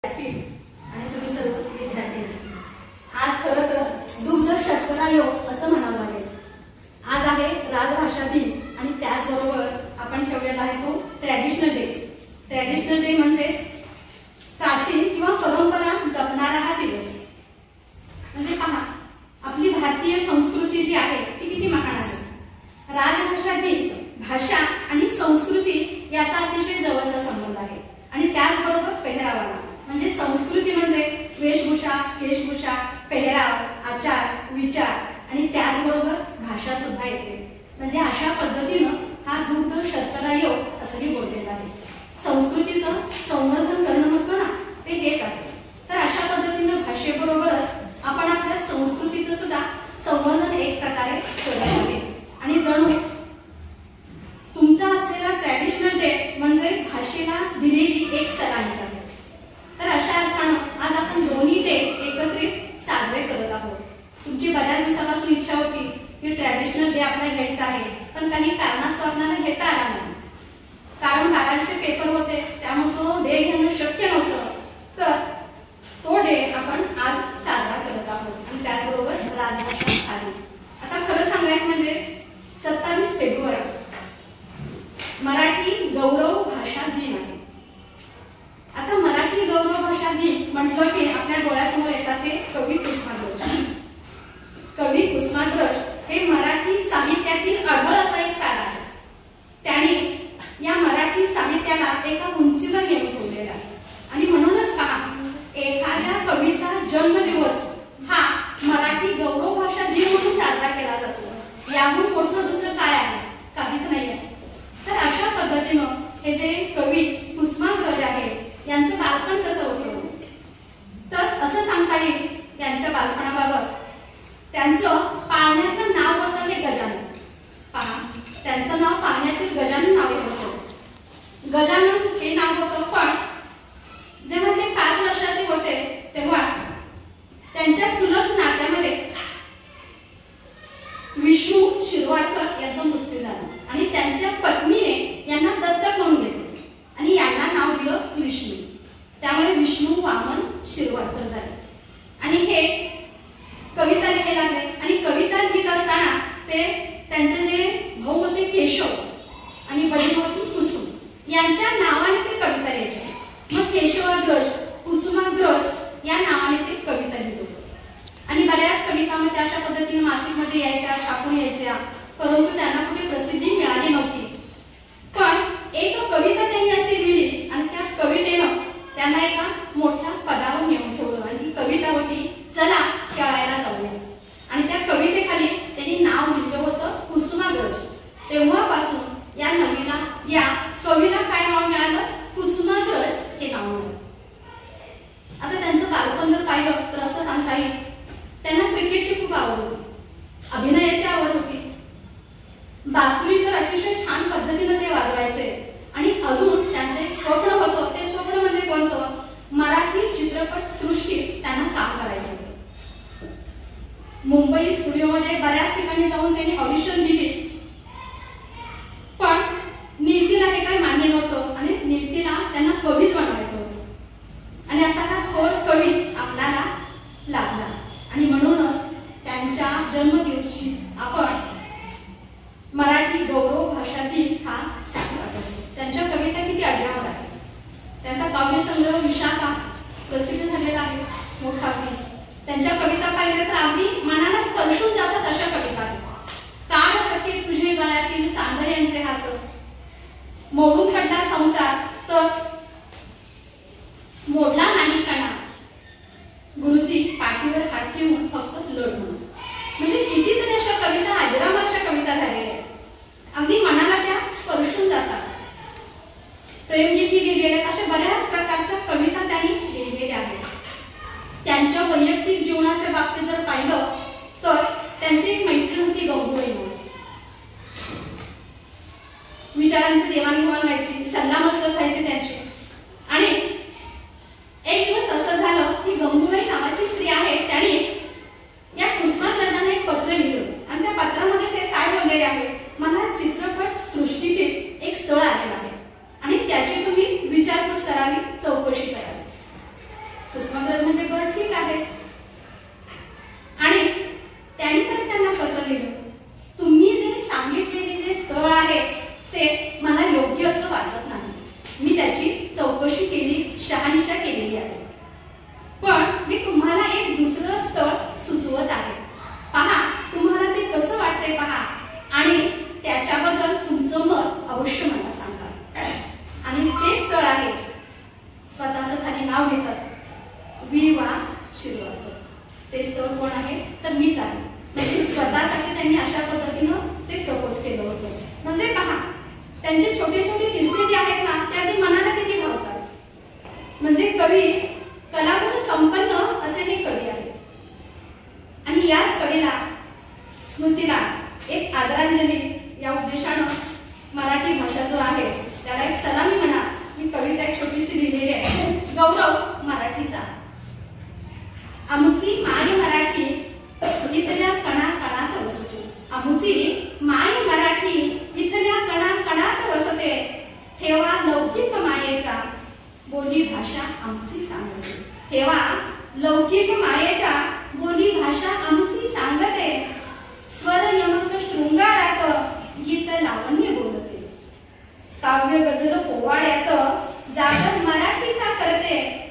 आणि तुम्ही सर्व विद्यार्थी आज खरं तर दुग्ध शर्करा योग असं म्हणावं लागेल। आज आहे राजभाषा दिन आणि त्याचबरोबर आपण ठेवलेला आहे तो ट्रॅडिशनल डे। ट्रॅडिशनल डे म्हणजेच प्राचीन किंवा परंपरा जपणारा हा दिवस। म्हणजे पहा आपली भारतीय संस्कृती जी आहे ती किती महान आहे। राजभाषा दिन भाषा आणि संस्कृती याचा अतिशय जवळचा संबंध आहे आणि त्याचबरोबर पेहरावाला म्हणजे संस्कृती म्हणजे वेशभूषा, केशभूषा, पेहराव, आचार, विचार आणि त्याचबरोबर भाषा सुद्धा येते। म्हणजे अशा पद्धतीने हा दुग्ध शर्करा योग असंही बोललेलं आहे। संस्कृतीचं संवर्धन करणं म्हणतो ना ते हेच आहे। तर अशा पद्धतीने भाषेबरोबरच आपण आपल्या संस्कृतीचं सुद्धा संवर्धन एक प्रकारे करत आहे आणि जणू तुमचा असलेला ट्रॅडिशनल डे म्हणजे भाषेला दिलेली एक सलामी आहे। तर अशा अर्थानं आज आपण दोन्ही डे एकत्रित साजरे करत आहोत। तुमची बऱ्याच दिवसापासून इच्छा होती की ट्रॅडिशनल डे आपल्याला घ्यायचा आहे, पण काही कारणास्तव आपल्याला घेता आला नाही। कारण 12वीचे पेपर होते त्यामुळे तो डे घेणं शक्य नव्हतं। तर तो डे आपण आज साजरा करत आहोत आणि त्याचबरोबर राजभाषा आली। आता खरं सांगायचं म्हणजे 27 फेब्रुवारी मराठी गौरव भाषा दिन आहे। आता मराठी गौरव भाषा दिन म्हटलं की आपल्या डोळ्यासमोर येतात ते कवी कुसुमाग्रज। कवी कुसुमाग्रज हे मराठी साहित्यातील अढळ असा एक तारा आहे। त्यांनी या मराठी साहित्याला एका उंचीवर नेऊन ठेवलेला आहे आणि म्हणूनच पहा एखाद्या कवीचा जन्मदिवस हा मराठी गौरव भाषा दिन म्हणून साजरा केला जातो। याहून मोठं दुसरं काय आहे? काहीच नाही आहे। तर अशा पद्धतीनं हे जे कवी कुसुमाग्रज आहेत यांचं बालपण कसं होतं तर असं सांगता येईल त्यांच्या बालपणाबाबत त्यांचं पाळण्यातलं नाव होतं हे गजानन। पहा त्यांचं नाव पाळण्यातील गजानन नाव होतं। गजानन हे नाव होतं, पण जेव्हा ते 5 वर्षाचे होते तेव्हा त्यांच्या चुलत नात्यामध्ये विष्णू शिरवाडकर यांचा मृत्यू झाला आणि त्यांच्या पत्नीने यांना दत्तक म्हणून घेतले आणि यांना नाव दिलं विष्णू। त्यामुळे विष्णू वामन शिरवाडकर झाले आणि हे कविता लिहायला लागले आणि कविता लिहित असताना ते त्यांचे जे भाऊ होते केशव आणि बहीण होती कुसुम यांच्या नावाने ते कविता लिहायचे। मग केशवाग्रज, कुसुमाग्रज या नावाने ते कविता लिहित होते आणि बऱ्याच कविता मध्ये अशा पद्धतीने मासिक मध्ये यायच्या, छापून यायच्या, परंतु त्यांना कुठे प्रसिद्धी मिळाली नव्हती। पण एक कविता त्यांनी अशी लिहिली आणि त्या कवितेनं त्यांना एका मोठ्या पदावर नेऊन ठेवलं आणि ती कविता होती चला खेळायला जाऊया आणि त्या कवितेखाली त्यांनी नाव लिहिलं होतं कुसुमाग्रज। तेव्हापासून या नवीला या कवीला काय नाव मिळालं? कुसुमाग्रज हे नाव मिळालं। आता त्यांचं बालपण जर पाहिलं तर असं सांगता येईल त्यांना क्रिकेटची खूप आवड होती, अभिनयाची आवड होती, बासुरी तर अतिशय छान पद्धतीने ते वाजवायचे आणि अजून त्यांचं एक स्वप्न होतं। ते स्वप्न म्हणजे कोणतं? मराठी चित्रपट सृष्टीत त्यांना काम करायचं होतं। मुंबई स्टुडिओमध्ये बऱ्याच ठिकाणी जाऊन त्यांनी ऑडिशन दिली, पण नीतीला हे काही मान्य नव्हतं आणि नीतीला त्यांना कवीच बनवायचं होतं आणि असा हा थोर कवी आपल्याला लाभला आणि म्हणूनच त्यांच्या जन्मदिवशी आपण मराठी गौरव भाषा दिन हा साजरा करतो। त्यांच्या कविता किती अजरामर आहेत। त्यांचा काव्यसंग्रह विशाखा प्रसिद्ध झालेला आहे, मोठा अगदी। त्यांच्या कविता पाहिल्या तर अगदी मनाला स्पर्शून जातात अशा कविता आहेत। काढ सखे तुझे गळ्यातील चांदण्यांचे हात, मोडून पडला संसार तर मोडला नाही कणा, गुरुजी पाठीवर हात ठेवून फक्त लढ म्हणून। म्हणजे कितीतरी अशा कविता अजरामरच्या कविता झालेल्या आहेत, अगदी मनाला त्या स्पर्शून जातात। प्रेमगीती लिहिलेले अशा बऱ्याच प्रकारच्या कविता त्यांनी लिहिलेल्या आहेत। त्यांच्या वैयक्तिक जीवनाच्या बाबतीत जर पाहिलं तर त्यांची एक मैत्रीण होती गंगूबाई नावाची। विचारांची देवाणघेवाण व्हायची, सल्लामसलत व्हायचे त्यांचे आणि मदर म्हणजे बरं ठीक आहे. आणि त्यांनी पण त्यांना पत्र लिहिलं, तुम्ही जे सांगितलेले जे स्थळ आहे ते मला योग्य असं वाटत नाही. मी त्याची चौकशी केली, शहानिशा केलेली आहे, पण मी तुम्हाला एक दुसरं स्थळ सुचवत आहे. पहा, तुम्हाला ते कसं वाटतंय पहा, आणि त्याच्याबद्दल तुमचं मत अवश्य मला सांगा. आणि ते स्थळ आहे, स्वतःचं खाली नाव घेतात, वि.वा. शिरवाडकर. ते स्थळ कोण आहे तर मीच आहे. म्हणजे स्वतःसाठी त्यांनी अशा पद्धतीनं ते प्रपोज केलं होतं. म्हणजे पहा, त्यांचे छोटे छोटे किस्से जे आहेत ना ते अगदी मनाला किती भावतात. म्हणजे कवी कलागुण संपन्न असे हे कवी आहेत. आणि याच कवीला स्मृतीला एक आदरांजली या उद्देशानं मराठी भाषा जो आहे त्याला एक सलामी म्हणा, मी कविता एक छोटीशी लिहिलेली आहे. गौरव मराठीचा. आमची माय मराठी इथल्या कणा कणात वसते. आमची माय मराठी इथल्या कणा कणात वसते. ठेवा लौकिक मायेचा बोली भाषा आमची सांगते. ठेवा लौकिक मायेचा बोली भाषा आमची सांगते. स्वर यमक शृंगारात गीत लावण्य बोलते. काव्य गजल पोवाड्यात जागर मराठीचा करते.